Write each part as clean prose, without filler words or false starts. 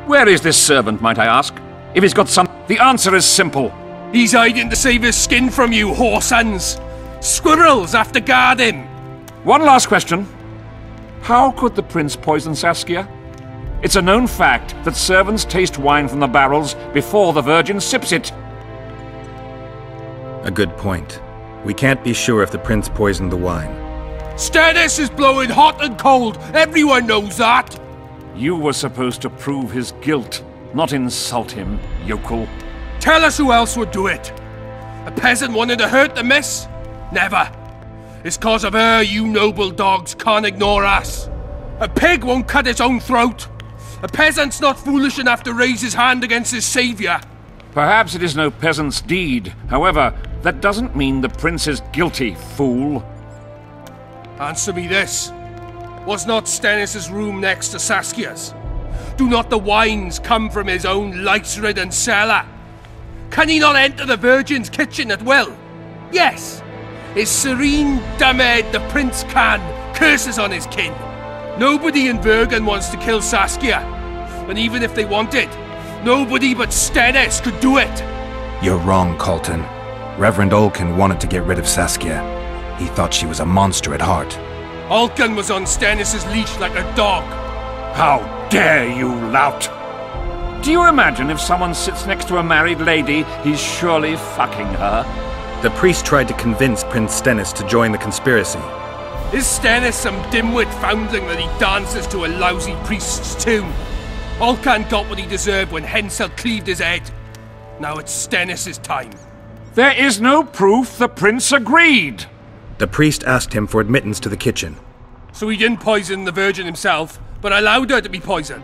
Where is this servant, might I ask? If he's got some... The answer is simple. He's hiding to save his skin from you, whoresons. Squirrels have to guard him. One last question. How could the prince poison Saskia? It's a known fact that servants taste wine from the barrels before the virgin sips it. A good point. We can't be sure if the prince poisoned the wine. Stannis is blowing hot and cold. Everyone knows that. You were supposed to prove his guilt, not insult him, yokel. Tell us who else would do it. A peasant wanting to hurt the miss? Never. It's cause of her you noble dogs can't ignore us. A pig won't cut its own throat. A peasant's not foolish enough to raise his hand against his saviour. Perhaps it is no peasant's deed. However, that doesn't mean the prince is guilty, fool. Answer me this. Was not Stannis' room next to Saskia's? Do not the wines come from his own lice-ridden cellar? Can he not enter the Virgin's kitchen at will? Yes. His serene dumbhead the prince can, curses on his kin. Nobody in Bergen wants to kill Saskia. And even if they wanted, nobody but Stannis could do it. You're wrong, Colton. Reverend Olkin wanted to get rid of Saskia. He thought she was a monster at heart. Olkin was on Stannis' leash like a dog. How dare you, lout! Do you imagine if someone sits next to a married lady, he's surely fucking her? The priest tried to convince Prince Stennis to join the conspiracy. Is Stannis some dimwit foundling that he dances to a lousy priest's tune? Olcan got what he deserved when Hensel cleaved his head. Now it's Stannis' time. There is no proof the prince agreed. The priest asked him for admittance to the kitchen. So he didn't poison the Virgin himself, but allowed her to be poisoned.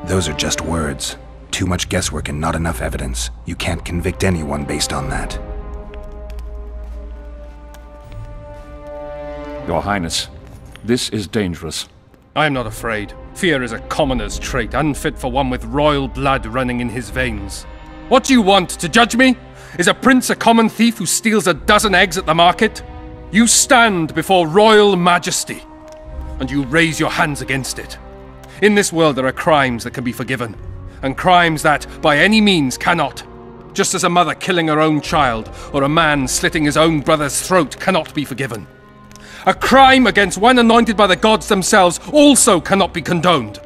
Those are just words. Too much guesswork and not enough evidence. You can't convict anyone based on that. Your Highness, this is dangerous. I am not afraid. Fear is a commoner's trait, unfit for one with royal blood running in his veins. What do you want, to judge me? Is a prince a common thief who steals a dozen eggs at the market? You stand before royal majesty, and you raise your hands against it. In this world there are crimes that can be forgiven, and crimes that, by any means, cannot. Just as a mother killing her own child, or a man slitting his own brother's throat cannot be forgiven. A crime against one anointed by the gods themselves also cannot be condoned.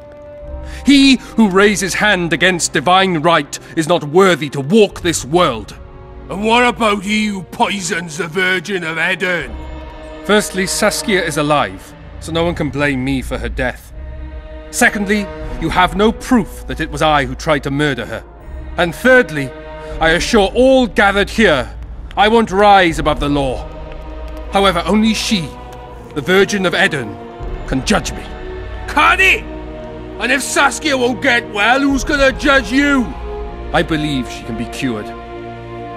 He who raises hand against divine right is not worthy to walk this world. And what about he who poisons the Virgin of Eden? Firstly, Saskia is alive, so no one can blame me for her death. Secondly, you have no proof that it was I who tried to murder her. And thirdly, I assure all gathered here, I won't rise above the law. However, only she, the Virgin of Eden, can judge me. Can he? And if Saskia won't get well, who's gonna judge you? I believe she can be cured.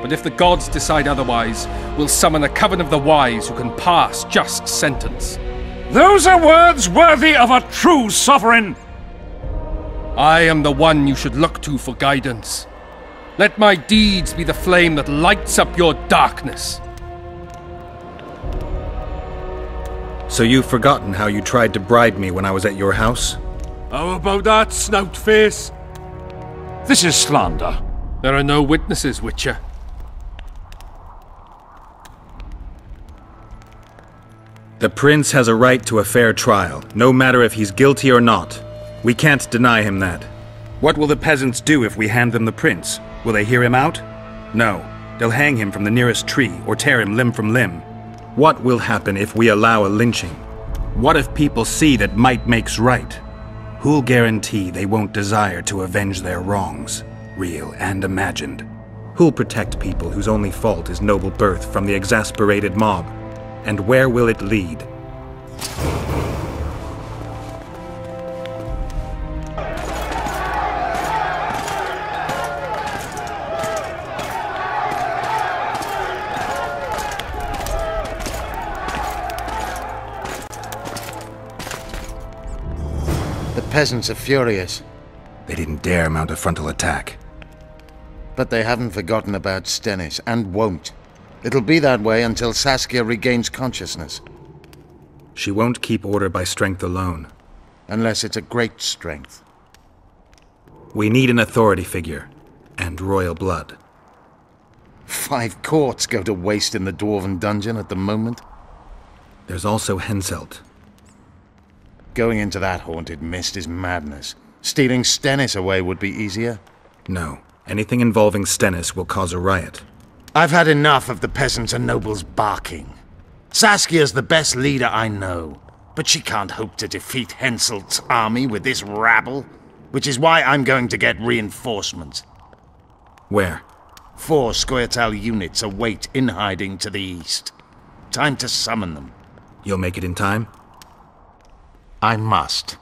But if the gods decide otherwise, we'll summon a coven of the wise who can pass just sentence. Those are words worthy of a true sovereign! I am the one you should look to for guidance. Let my deeds be the flame that lights up your darkness. So you've forgotten how you tried to bribe me when I was at your house? How about that, snout face? This is slander. There are no witnesses, Witcher. The prince has a right to a fair trial, no matter if he's guilty or not. We can't deny him that. What will the peasants do if we hand them the prince? Will they hear him out? No. They'll hang him from the nearest tree or tear him limb from limb. What will happen if we allow a lynching? What if people see that might makes right? Who'll guarantee they won't desire to avenge their wrongs, real and imagined? Who'll protect people whose only fault is noble birth from the exasperated mob? And where will it lead? The peasants are furious. They didn't dare mount a frontal attack. But they haven't forgotten about Stennis, and won't. It'll be that way until Saskia regains consciousness. She won't keep order by strength alone. Unless it's a great strength. We need an authority figure, and royal blood. 5 courts go to waste in the Dwarven dungeon at the moment. There's also Henselt. Going into that haunted mist is madness. Stealing Stennis away would be easier. No. Anything involving Stennis will cause a riot. I've had enough of the peasants and nobles barking. Saskia's the best leader I know, but she can't hope to defeat Henselt's army with this rabble, which is why I'm going to get reinforcements. Where? 4 Scoia'tael units await in hiding to the east. Time to summon them. You'll make it in time? I must.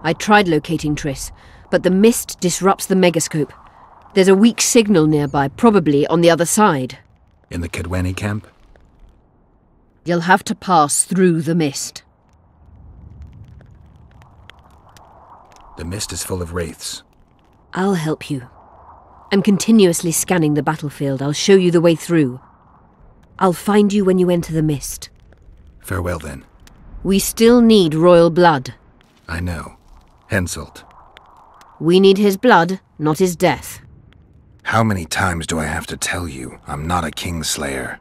I tried locating Triss, but the mist disrupts the megascope. There's a weak signal nearby, probably on the other side. In the Kedweni camp? You'll have to pass through the mist. The mist is full of wraiths. I'll help you. I'm continuously scanning the battlefield. I'll show you the way through. I'll find you when you enter the mist. Farewell, then. We still need royal blood. I know. Henselt. We need his blood, not his death. How many times do I have to tell you I'm not a Kingslayer?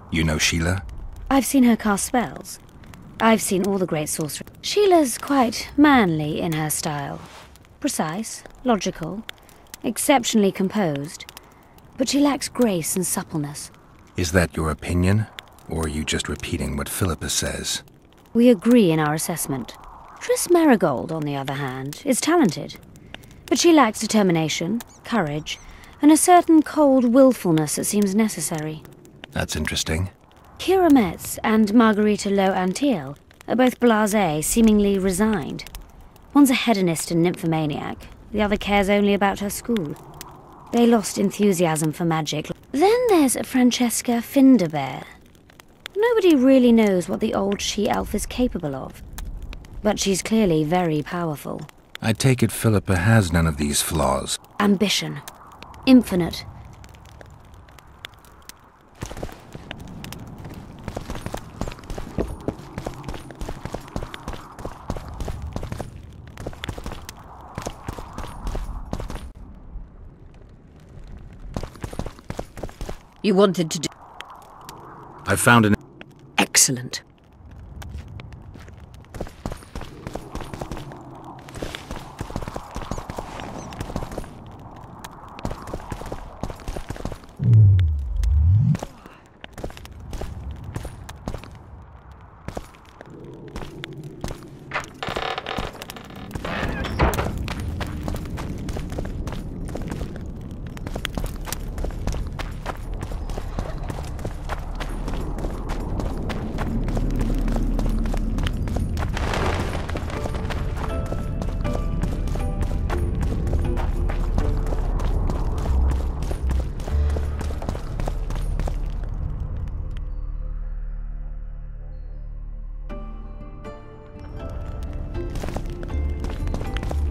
You know Sheila? I've seen her cast spells. I've seen all the great sorcerers. Sheila's quite manly in her style. Precise, logical, exceptionally composed. But she lacks grace and suppleness. Is that your opinion? Or are you just repeating what Philippa says? We agree in our assessment. Triss Merigold, on the other hand, is talented. But she lacks determination, courage, and a certain cold willfulness that seems necessary. That's interesting. Kira Metz and Margarita Lo Antiel are both blasé, seemingly resigned. One's a hedonist and nymphomaniac, the other cares only about her school. They lost enthusiasm for magic. Then there's Francesca Finderbear. Nobody really knows what the old she-elf is capable of, but she's clearly very powerful. I take it Philippa has none of these flaws. Ambition. Infinite. You wanted to do... I found an... Excellent.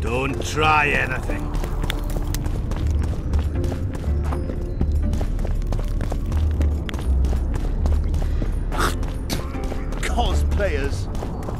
Don't try anything. others.